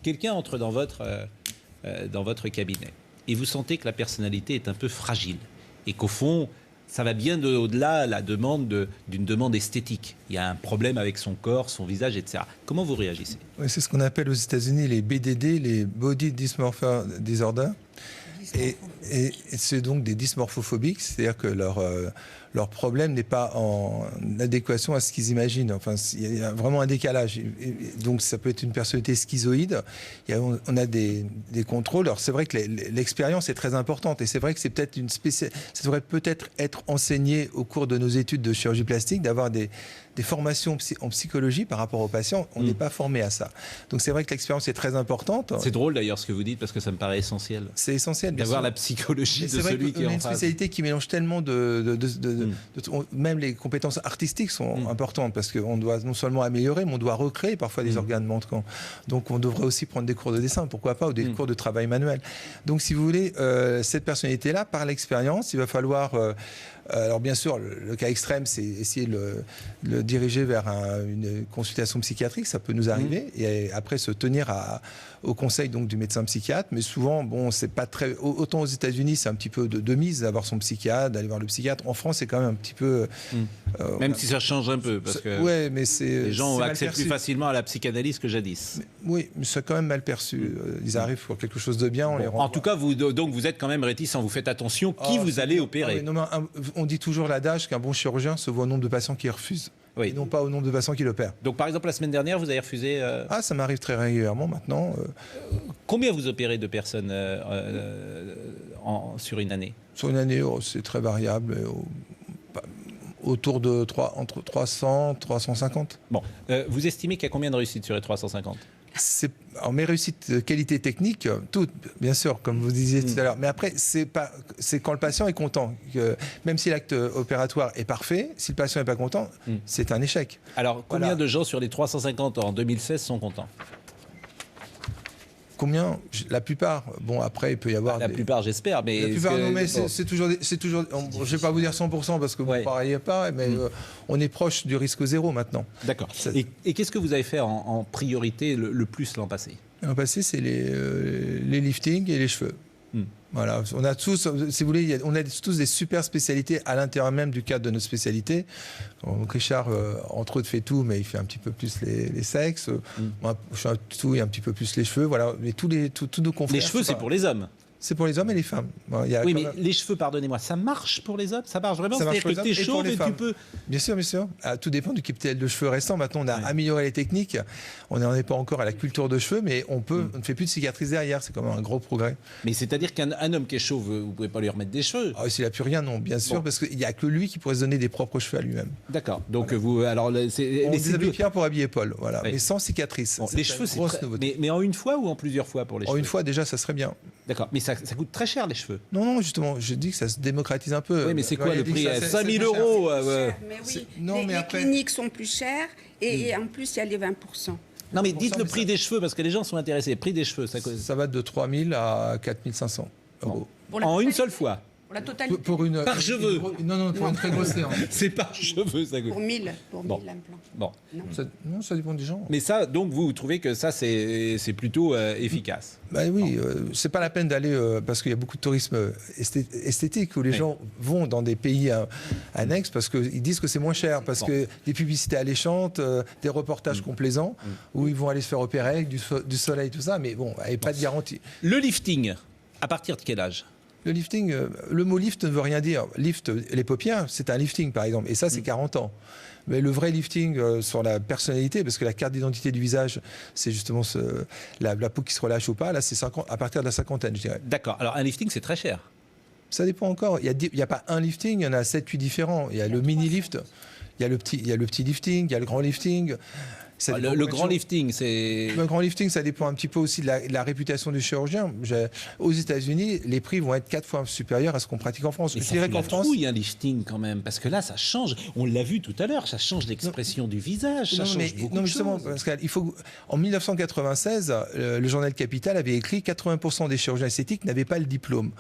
[SPEAKER 1] quelqu'un entre dans votre cabinet et vous sentez que la personnalité est un peu fragile et qu'au fond, ça va bien au-delà d'une demande esthétique. Il y a un problème avec son corps, son visage, etc. Comment vous réagissez ?
[SPEAKER 2] Oui, c'est ce qu'on appelle aux États-Unis les BDD, les Body Dysmorphia Disorder. Et c'est donc des dysmorphophobiques, c'est-à-dire que leur problème n'est pas en adéquation à ce qu'ils imaginent. Enfin, il y a vraiment un décalage. Et donc, ça peut être une personnalité schizoïde. On a des contrôles. Alors, c'est vrai que l'expérience est très importante. Et c'est vrai que c'est peut-être ça devrait peut-être être enseigné au cours de nos études de chirurgie plastique, d'avoir des formations en psychologie par rapport aux patients. On n'est pas formé à ça. Donc, c'est vrai que l'expérience est très importante.
[SPEAKER 1] C'est drôle d'ailleurs ce que vous dites parce que ça me paraît essentiel.
[SPEAKER 2] C'est essentiel.
[SPEAKER 1] D'avoir la psychologie de celui qui est en face.
[SPEAKER 2] C'est une spécialité qui mélange tellement même les compétences artistiques sont importantes parce qu'on doit non seulement améliorer, mais on doit recréer parfois des organes manquants. Donc on devrait aussi prendre des cours de dessin, pourquoi pas, ou des cours de travail manuel. Donc si vous voulez, cette personnalité-là, par l'expérience, il va falloir... alors bien sûr, le cas extrême, c'est essayer de le diriger vers une consultation psychiatrique, ça peut nous arriver, et après se tenir au conseil donc, du médecin psychiatre, mais souvent, bon, c'est pas très... Autant aux États-Unis, c'est un petit peu de mise d'avoir son psychiatre, d'aller voir le psychiatre. En France, c'est quand même un petit peu...
[SPEAKER 1] Même si ça change un peu, parce que
[SPEAKER 2] ouais, mais les
[SPEAKER 1] gens accèdent plus facilement à la psychanalyse que jadis.
[SPEAKER 2] Oui, mais c'est quand même mal perçu. Ils arrivent pour quelque chose de bien, on les renvoie.
[SPEAKER 1] En tout cas, vous êtes quand même réticent, vous faites attention qui vous allez opérer.
[SPEAKER 2] Non, on dit toujours l'adage qu'un bon chirurgien se voit au nombre de patients qui refusent. Oui. Et non pas au nombre de patients qui l'opèrent.
[SPEAKER 1] Donc par exemple, la semaine dernière, vous avez refusé...
[SPEAKER 2] Ah, ça m'arrive très régulièrement maintenant.
[SPEAKER 1] Combien vous opérez de personnes sur une année ?
[SPEAKER 2] Sur une année, c'est très variable. Autour de entre 300 350.
[SPEAKER 1] Bon. Vous estimez qu'il y a combien de réussites sur les 350 ?
[SPEAKER 2] Alors, mes réussites de qualité technique, toutes, bien sûr, comme vous disiez tout à l'heure. Mais après, c'est quand le patient est content. Même si l'acte opératoire est parfait, si le patient n'est pas content, c'est un échec.
[SPEAKER 1] Alors, combien de gens sur les 350 en 2016 sont contents ?
[SPEAKER 2] Combien ? La plupart. Bon, après, il peut y avoir...
[SPEAKER 1] La plupart, j'espère, mais...
[SPEAKER 2] La plupart, non, mais c'est toujours... je ne vais pas vous dire 100% parce que vous ne pariez pas, mais on est proche du risque zéro maintenant. D'accord.
[SPEAKER 1] Et qu'est-ce que vous avez fait en priorité le plus l'an passé ?
[SPEAKER 2] L'an passé, c'est les liftings et les cheveux. Voilà, on a tous, si vous voulez, on a tous des super spécialités à l'intérieur même du cadre de notre spécialité. Donc Richard, entre autres, fait tout, mais il fait un petit peu plus les sexes. Moi, je fais tout et un petit peu plus les cheveux. Voilà, mais tous nos confrères.
[SPEAKER 1] Les cheveux, c'est pour les hommes.
[SPEAKER 2] C'est pour les hommes et les femmes. Bon,
[SPEAKER 1] oui, mais les cheveux, pardonnez-moi, ça marche pour les hommes ? Ça marche vraiment ?
[SPEAKER 2] Ça marche pour les hommes
[SPEAKER 1] et pour les femmes. Tu peux...
[SPEAKER 2] Bien sûr, bien sûr. Tout dépend du type de cheveux restant. Maintenant, on a amélioré les techniques. On n'en est pas encore à la culture de cheveux, mais on ne fait plus de cicatrices derrière. C'est quand même un gros progrès.
[SPEAKER 1] Mais c'est-à-dire qu'un homme qui est chauve, vous ne pouvez pas lui remettre des cheveux ?
[SPEAKER 2] S'il n'a plus rien, non, bien sûr, parce qu'il n'y a que lui qui pourrait se donner des propres cheveux à lui-même.
[SPEAKER 1] D'accord. Donc vous... Alors,
[SPEAKER 2] on déshabille Pierre pour habiller Paul, voilà. Mais sans cicatrice.
[SPEAKER 1] Les cheveux, c'est grosse nouveauté. Mais en une fois ou en plusieurs fois pour les cheveux ?
[SPEAKER 2] En une fois, déjà, ça serait bien.
[SPEAKER 1] D'accord. Mais ça coûte très cher, les cheveux.
[SPEAKER 2] Non, justement, je dis que ça se démocratise un peu.
[SPEAKER 1] Oui, mais c'est quoi le prix ? 5 000 euros
[SPEAKER 5] Mais oui, les cliniques sont plus chères et en plus, il y a les 20%.
[SPEAKER 1] Non, mais dites le prix des cheveux, parce que les gens sont intéressés. Le prix des cheveux,
[SPEAKER 2] ça va de 3 000 à 4 500 euros.
[SPEAKER 1] En une seule fois ?
[SPEAKER 3] Pour la totalité.
[SPEAKER 1] Par cheveu.
[SPEAKER 2] Non, pour une très grosse séance.
[SPEAKER 1] C'est par cheveux, ça coûte.
[SPEAKER 5] Pour 1000 implants.
[SPEAKER 1] Bon.
[SPEAKER 2] Non, ça dépend des gens.
[SPEAKER 1] Mais ça, donc, vous trouvez que ça, c'est plutôt efficace ?
[SPEAKER 2] Ben oui, c'est pas la peine d'aller parce qu'il y a beaucoup de tourisme esthétique où les gens vont dans des pays annexes parce qu'ils disent que c'est moins cher, parce que des publicités alléchantes, des reportages complaisants où ils vont aller se faire opérer avec du soleil, tout ça, mais bon, il n'y a pas de garantie.
[SPEAKER 1] Le lifting, à partir de quel âge ?
[SPEAKER 2] Le lifting, le mot lift ne veut rien dire. Lift les paupières, c'est un lifting par exemple, et ça c'est 40 ans. Mais le vrai lifting sur la personnalité, parce que la carte d'identité du visage, c'est justement la peau qui se relâche ou pas, là c'est à partir de la cinquantaine, je dirais.
[SPEAKER 1] D'accord. Alors un lifting, c'est très cher.
[SPEAKER 2] Ça dépend encore. Il y a pas un lifting, il y en a 7-8 différents. Il y a le mini-lift, il y a le petit lifting, il y a le grand lifting.
[SPEAKER 1] Le grand lifting, c'est...
[SPEAKER 2] Le grand lifting, ça dépend un petit peu aussi de la réputation du chirurgien. Aux États-Unis, les prix vont être 4 fois supérieurs à ce qu'on pratique en France.
[SPEAKER 1] Mais je dirais qu'en France, il y a un lifting quand même, parce que là, ça change. On l'a vu tout à l'heure, ça change l'expression du visage, ça change beaucoup de
[SPEAKER 2] justement,
[SPEAKER 1] choses.
[SPEAKER 2] Parce en 1996, le journal Capital avait écrit 80% des chirurgiens esthétiques n'avaient pas le diplôme.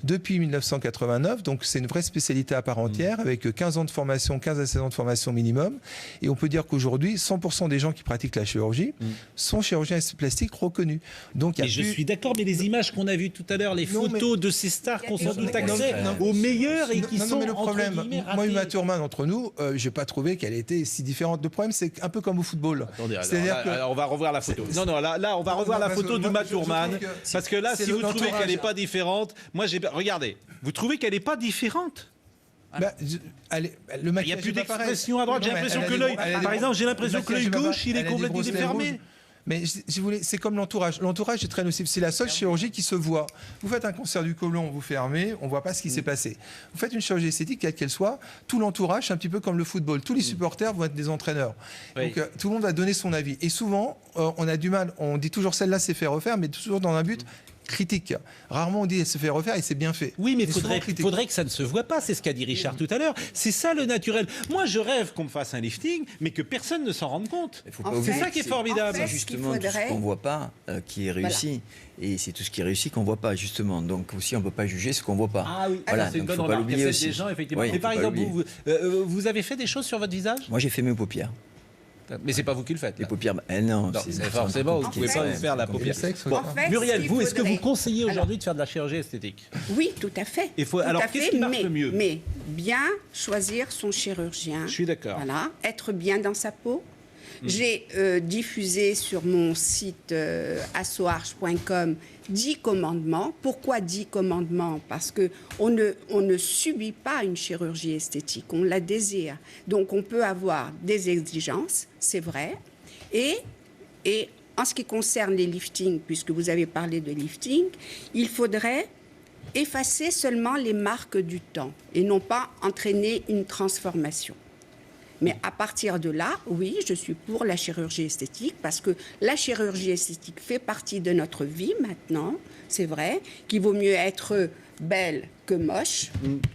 [SPEAKER 2] Depuis 1989, donc c'est une vraie spécialité à part entière, avec 15 ans de formation, 15 à 16 ans de formation minimum. Et on peut dire qu'aujourd'hui, 100% des gens qui pratiquent la chirurgie sont chirurgiens plastiques reconnus. Donc,
[SPEAKER 1] je suis d'accord, mais les images qu'on a vues tout à l'heure, les photos de ces stars qu'on sans doute accès aux meilleurs et qui sont
[SPEAKER 2] mais le problème, moi, Uma Thurman, entre nous, je n'ai pas trouvé qu'elle était si différente. Le problème, c'est un peu comme au football.
[SPEAKER 1] Attendez, alors, on va revoir la photo. Là, on va revoir la photo d'Uma Thurman, parce que là, si vous trouvez qu'elle n'est pas différente, regardez, vous trouvez qu'elle n'est pas différente? Il n'y a plus d'expression à droite. J'ai l'impression que l'œil, par exemple, j'ai l'impression que l'œil gauche, il est complètement défermé.
[SPEAKER 2] Mais si vous voulez, c'est comme l'entourage. L'entourage est très nocif. C'est la seule chirurgie qui se voit. Vous faites un cancer du côlon, vous fermez, on ne voit pas ce qui s'est passé. Vous faites une chirurgie esthétique, quelle qu'elle soit, tout l'entourage, c'est un petit peu comme le football. Tous les supporters vont être des entraîneurs. Donc tout le monde va donner son avis. Et souvent, on a du mal. On dit toujours celle-là s'est fait refaire, mais toujours dans un but critique. Rarement on dit elle se fait refaire et c'est bien fait.
[SPEAKER 1] Oui, mais il faudrait que ça ne se voit pas, c'est ce qu'a dit Richard tout à l'heure. C'est ça le naturel. Moi, je rêve qu'on me fasse un lifting, mais que personne ne s'en rende compte. C'est ça qui est formidable.
[SPEAKER 4] C'est justement tout ce qu'on ne voit pas qui est réussi. Voilà. Et c'est tout ce qui est réussi qu'on ne voit pas, justement. Donc aussi, on ne peut pas juger ce qu'on ne voit pas.
[SPEAKER 1] Ah oui,
[SPEAKER 4] voilà,
[SPEAKER 1] c'est une bonne remarque. Il y a des gens, effectivement.
[SPEAKER 4] Oui,
[SPEAKER 1] mais par exemple, vous avez fait des choses sur votre visage?
[SPEAKER 4] Moi, j'ai fait mes paupières.
[SPEAKER 1] Mais c'est pas vous qui le faites.
[SPEAKER 4] Les paupières, non,
[SPEAKER 1] c'est forcément, vous ne pouvez pas vous faire la paupière.
[SPEAKER 5] Bon,
[SPEAKER 1] Muriel, vous, est-ce que vous conseillez aujourd'hui de faire de la chirurgie esthétique?
[SPEAKER 5] Oui, tout à fait.
[SPEAKER 1] Alors, qu'est-ce qui marche le mieux?
[SPEAKER 5] Mais bien choisir son chirurgien.
[SPEAKER 1] Je suis d'accord.
[SPEAKER 5] Voilà, être bien dans sa peau. J'ai diffusé sur mon site assoarch.com 10 commandements. Pourquoi 10 commandements? Parce qu'on ne subit pas une chirurgie esthétique, on la désire. Donc on peut avoir des exigences, c'est vrai. Et en ce qui concerne les liftings, puisque vous avez parlé de lifting, il faudrait effacer seulement les marques du temps et non pas entraîner une transformation. Mais à partir de là, oui, je suis pour la chirurgie esthétique parce que la chirurgie esthétique fait partie de notre vie maintenant. C'est vrai qu'il vaut mieux être belle que moche,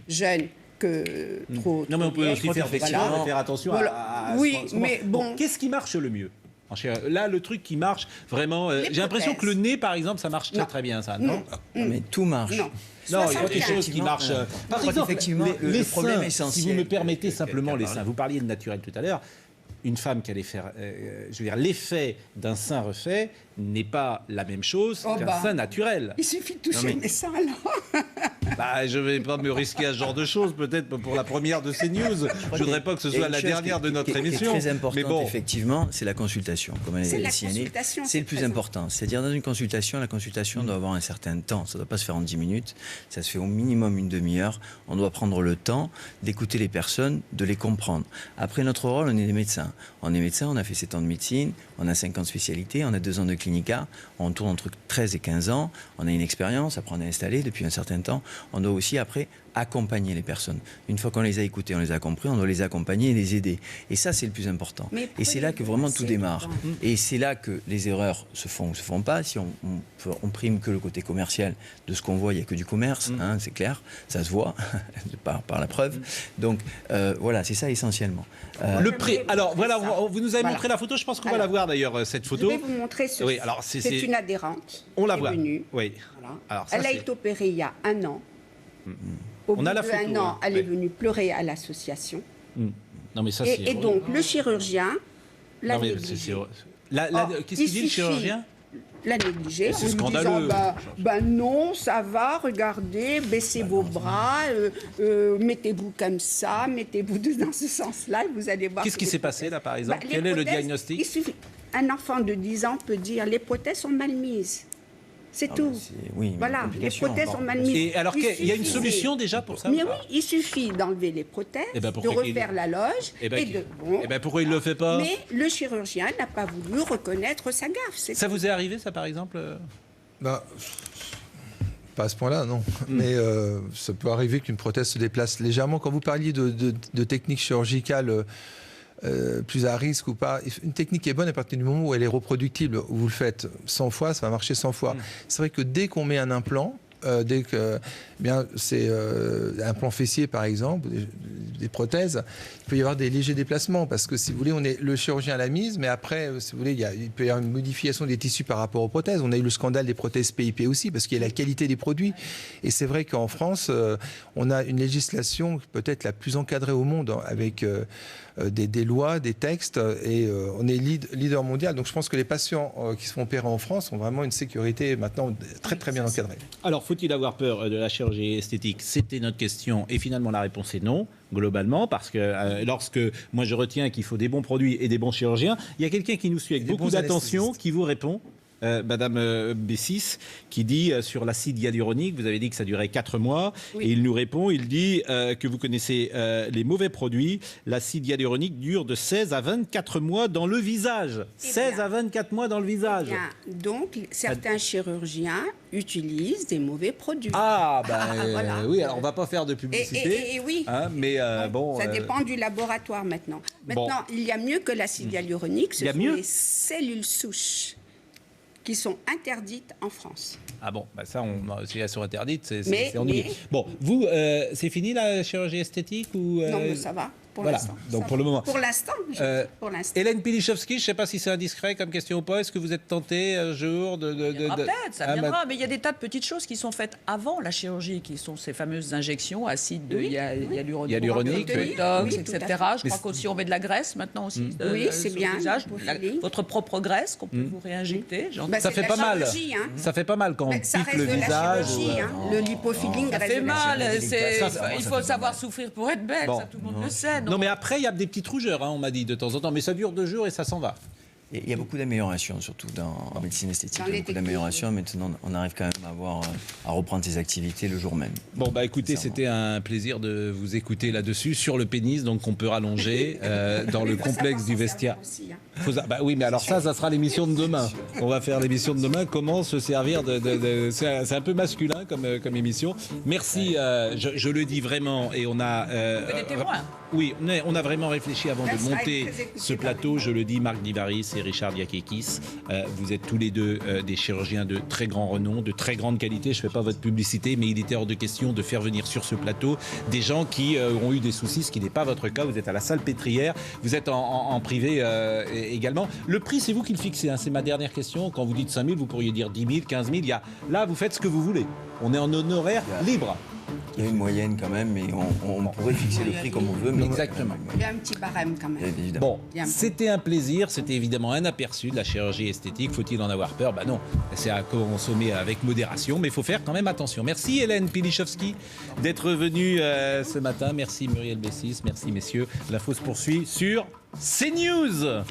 [SPEAKER 5] jeune que trop.
[SPEAKER 1] Non, mais on peut aussi faire attention à
[SPEAKER 5] oui, mais bon.
[SPEAKER 1] Qu'est-ce qui marche le mieux? Là, le truc qui marche vraiment, j'ai l'impression que le nez, par exemple, ça marche très très bien, ça. Non,
[SPEAKER 4] mais tout marche.
[SPEAKER 1] Non, il y a quelque chose qui marche. Par exemple, les problèmes essentiels. Si vous me permettez simplement les seins, vous parliez de naturel tout à l'heure. Une femme qui allait faire, je veux dire, l'effet d'un sein refait n'est pas la même chose qu'un sein naturel.
[SPEAKER 5] Il suffit de toucher mes seins alors.
[SPEAKER 1] Je ne vais pas me risquer à ce genre de choses, peut-être pour la première de ces news. Je ne voudrais pas que ce soit la dernière de notre émission.
[SPEAKER 4] Ce qui est très important, effectivement, c'est la consultation. Comme elle est signalée, c'est le plus important. C'est-à-dire, dans une consultation, la consultation doit avoir un certain temps. Ça ne doit pas se faire en 10 minutes. Ça se fait au minimum une demi-heure. On doit prendre le temps d'écouter les personnes, de les comprendre. Après, notre rôle, on est des médecins. On est médecin, on a fait 7 ans de médecine, on a 5 ans de spécialité, on a 2 ans de clinica, on tourne entre 13 et 15 ans, on a une expérience, après on est installé depuis un certain temps. On doit aussi après accompagner les personnes. Une fois qu'on les a écoutées, on les a compris, on doit les accompagner et les aider. Et ça, c'est le plus important. Et c'est là que vraiment tout démarre. Et c'est là que les erreurs se font ou se font pas. Si on prime que le côté commercial de ce qu'on voit, il n'y a que du commerce, c'est clair, ça se voit par la preuve. Donc voilà, c'est ça essentiellement.
[SPEAKER 1] Le prix. Alors voilà, vous nous avez montré la photo, je pense qu'on va la voir d'ailleurs, cette photo.
[SPEAKER 5] Je vais vous montrer ce.
[SPEAKER 1] Oui, alors c'est
[SPEAKER 5] une adhérente.
[SPEAKER 1] On la voit.
[SPEAKER 5] Venue.
[SPEAKER 1] Oui.
[SPEAKER 5] Voilà.
[SPEAKER 1] Alors, ça,
[SPEAKER 5] elle a été opérée il y a 1 an. Au bout d'1 an, elle est venue pleurer à l'association.
[SPEAKER 1] Non, mais ça,
[SPEAKER 5] et donc, le chirurgien l'a négligée.
[SPEAKER 1] Qu'est-ce qu'il dit, le chirurgien?
[SPEAKER 5] L'a négligée.
[SPEAKER 1] C'est scandaleux.
[SPEAKER 5] Non, ça va, regardez, baissez vos bras, mettez-vous comme ça, mettez-vous dans ce sens-là, et vous allez voir.
[SPEAKER 1] Qu'est-ce qui s'est passé, là, par exemple? Quel est le diagnostic?
[SPEAKER 5] Un enfant de 10 ans peut dire les prothèses sont mal mises. C'est tout.
[SPEAKER 4] Oui,
[SPEAKER 5] voilà, les prothèses sont mal mises.
[SPEAKER 1] Et alors, il y a une solution déjà pour ça?
[SPEAKER 5] Mais oui, il suffit d'enlever les prothèses, de refaire la loge.
[SPEAKER 1] Pourquoi il ne le fait pas?
[SPEAKER 5] Mais le chirurgien n'a pas voulu reconnaître sa gaffe.
[SPEAKER 1] Ça vous est arrivé, ça, par exemple?
[SPEAKER 2] Pas à ce point-là, non. Mais ça peut arriver qu'une prothèse se déplace légèrement. Quand vous parliez de techniques chirurgicales plus à risque ou pas, une technique est bonne à partir du moment où elle est reproductible. Vous le faites 100 fois, ça va marcher 100 fois. C'est vrai que dès qu'on met un implant, dès que c'est un plan fessier par exemple, des prothèses, il peut y avoir des légers déplacements parce que si vous voulez, le chirurgien l'a mise, mais après, si vous voulez, il peut y avoir une modification des tissus par rapport aux prothèses. On a eu le scandale des prothèses PIP aussi parce qu'il y a la qualité des produits. Et c'est vrai qu'en France, on a une législation peut-être la plus encadrée au monde avec des lois, des textes, et on est leader mondial. Donc je pense que les patients qui se font opérer en France ont vraiment une sécurité maintenant très très bien encadrée.
[SPEAKER 1] Alors, faut-il avoir peur de la chirurgie esthétique? C'était notre question, et finalement la réponse est non, globalement, parce que lorsque moi je retiens qu'il faut des bons produits et des bons chirurgiens, il y a quelqu'un qui nous suit avec beaucoup d'attention, qui vous répond. Madame B6 qui dit sur l'acide hyaluronique, vous avez dit que ça durait 4 mois, et il nous répond, il dit que vous connaissez les mauvais produits, l'acide hyaluronique dure de 16 à 24 mois dans le visage. 16 à 24 mois dans le visage.
[SPEAKER 5] Donc certains chirurgiens utilisent des mauvais produits.
[SPEAKER 1] Voilà. Oui, alors on va pas faire de publicité.
[SPEAKER 5] Et oui,
[SPEAKER 1] mais
[SPEAKER 5] ça dépend du laboratoire maintenant. Maintenant, il y a mieux que l'acide hyaluronique, ce sont les cellules souches qui sont interdites en France.
[SPEAKER 1] Ah bon, ça, si elles sont interdites, c'est ennuyeux. Bon, vous, c'est fini la chirurgie esthétique ou
[SPEAKER 5] Non, mais ça va. Pour l'instant.
[SPEAKER 1] Donc pour le moment.
[SPEAKER 5] Pour l'instant.
[SPEAKER 1] Hélène Pilichowski, je ne sais pas si c'est indiscret comme question ou pas. Est-ce que vous êtes tentée un jour
[SPEAKER 3] peut-être, ça viendra. Mais il y a des tas de petites choses qui sont faites avant la chirurgie, qui sont ces fameuses injections, acide hyaluronique, botox, etc. Je crois qu'aussi on met de la graisse maintenant aussi.
[SPEAKER 5] Oui, c'est bien.
[SPEAKER 3] Votre propre graisse qu'on peut vous réinjecter.
[SPEAKER 1] Ça fait pas mal. Ça fait pas mal quand on pique le visage.
[SPEAKER 5] Le lipofilling.
[SPEAKER 3] Ça fait mal. Il faut savoir souffrir pour être belle. Ça, tout le monde le sait.
[SPEAKER 1] Non, mais après, il y a des petites rougeurs, on m'a dit, de temps en temps. Mais ça dure 2 jours et ça s'en va.
[SPEAKER 4] Il y a beaucoup d'améliorations, surtout en médecine esthétique. Il y a beaucoup d'améliorations. Maintenant, on arrive quand même à reprendre ses activités le jour même. Bon,
[SPEAKER 1] écoutez, c'était un plaisir de vous écouter là-dessus, sur le pénis, donc qu'on peut rallonger dans le complexe du vestiaire. Oui, mais alors ça sera l'émission de demain. On va faire l'émission de demain, comment se servir c'est un peu masculin comme émission. Merci, je le dis vraiment, et on a...
[SPEAKER 3] des témoins.
[SPEAKER 1] Oui, on a vraiment réfléchi avant de monter ce plateau. Je le dis, Marc Divaris et Richard Diakekis, vous êtes tous les deux des chirurgiens de très grand renom, de très grande qualité. Je ne fais pas votre publicité, mais il était hors de question de faire venir sur ce plateau des gens qui ont eu des soucis, ce qui n'est pas votre cas. Vous êtes à la Salpêtrière, vous êtes en privé également. Le prix, c'est vous qui le fixez, c'est ma dernière question. Quand vous dites 5 000, vous pourriez dire 10 000, 15 000. Là, vous faites ce que vous voulez. On est en honoraire libre.
[SPEAKER 4] Il y a une moyenne quand même, mais on pourrait fixer le prix comme on veut. Mais
[SPEAKER 1] exactement.
[SPEAKER 5] Il y a un petit barème quand même.
[SPEAKER 1] Bon, c'était un plaisir, c'était évidemment un aperçu de la chirurgie esthétique. Faut-il en avoir peur? Non, c'est à consommer avec modération, mais il faut faire quand même attention. Merci Hélène Pilichowski d'être venue ce matin. Merci Muriel B6, merci messieurs. L'info se poursuit sur CNews.